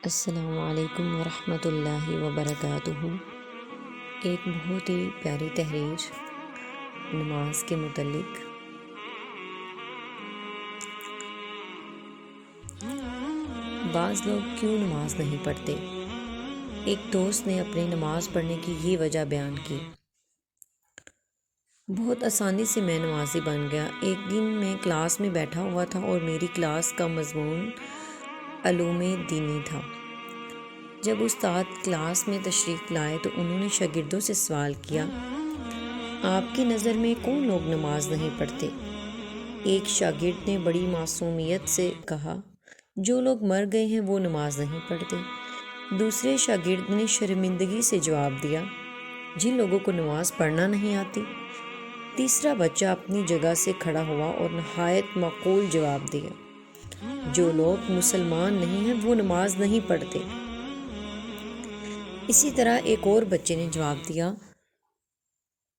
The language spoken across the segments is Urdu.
السلام علیکم ورحمۃ اللہ وبرکاتہ۔ ایک بہت ہی پیاری تحریر نماز کے متعلق۔ بعض لوگ کیوں نماز نہیں پڑھتے؟ ایک دوست نے اپنے نماز پڑھنے کی یہ وجہ بیان کی: بہت آسانی سے میں نمازی بن گیا۔ ایک دن میں کلاس میں بیٹھا ہوا تھا اور میری کلاس کا مضمون علوم دینی تھا۔ جب استاد کلاس میں تشریف لائے تو انہوں نے شاگردوں سے سوال کیا، آپ کی نظر میں کون لوگ نماز نہیں پڑھتے؟ ایک شاگرد نے بڑی معصومیت سے کہا، جو لوگ مر گئے ہیں وہ نماز نہیں پڑھتے۔ دوسرے شاگرد نے شرمندگی سے جواب دیا، جن لوگوں کو نماز پڑھنا نہیں آتی۔ تیسرا بچہ اپنی جگہ سے کھڑا ہوا اور نہایت معقول جواب دیا، جو لوگ مسلمان نہیں ہیں وہ نماز نہیں پڑھتے۔ اسی طرح ایک اور بچے نے جواب دیا،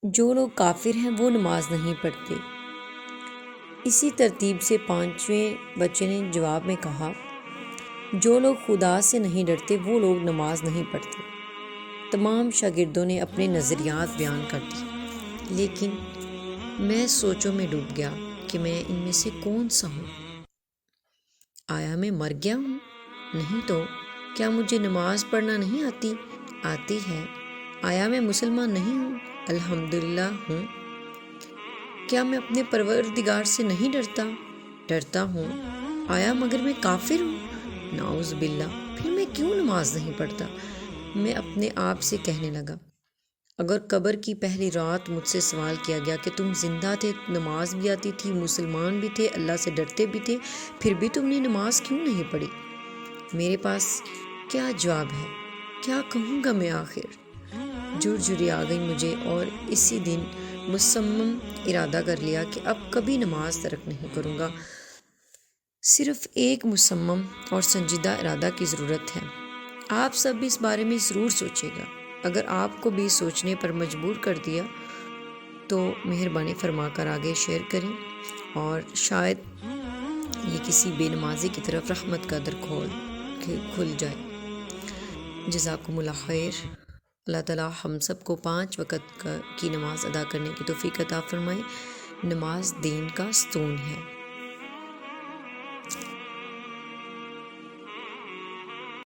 جو لوگ کافر ہیں وہ نماز نہیں پڑھتے۔ اسی ترتیب سے پانچویں بچے نے جواب میں کہا، جو لوگ خدا سے نہیں ڈرتے وہ لوگ نماز نہیں پڑھتے۔ تمام شاگردوں نے اپنے نظریات بیان کر دیے، لیکن میں سوچوں میں ڈوب گیا کہ میں ان میں سے کون سا ہوں؟ آیا میں مر گیا ہوں؟ نہیں تو کیا مجھے نماز پڑھنا نہیں آتی؟ آتی ہے۔ آیا میں مسلمان نہیں ہوں؟ الحمدللہ ہوں۔ کیا میں اپنے پروردگار سے نہیں ڈرتا؟ ڈرتا ہوں۔ آیا مگر میں کافر ہوں؟ نعوذ باللہ، پھر میں کیوں نماز نہیں پڑھتا؟ میں اپنے آپ سے کہنے لگا، اگر قبر کی پہلی رات مجھ سے سوال کیا گیا کہ تم زندہ تھے، نماز بھی آتی تھی، مسلمان بھی تھے، اللہ سے ڈرتے بھی تھے، پھر بھی تم نے نماز کیوں نہیں پڑھی؟ میرے پاس کیا جواب ہے؟ کیا کہوں گا میں آخر؟ جھرجھری آ گئی مجھے اور اسی دن مصمم ارادہ کر لیا کہ اب کبھی نماز ترک نہیں کروں گا۔ صرف ایک مصمم اور سنجیدہ ارادہ کی ضرورت ہے۔ آپ سب بھی اس بارے میں ضرور سوچیے گا۔ اگر آپ کو بھی سوچنے پر مجبور کر دیا تو مہربانی فرما کر آگے شیئر کریں، اور شاید یہ کسی بے نمازی کی طرف رحمت کا در کھل جائے۔ جزاکم اللہ خیر۔ اللہ تعالیٰ ہم سب کو 5 وقت کی نماز ادا کرنے کی توفیق عطا فرمائے۔ نماز دین کا ستون ہے۔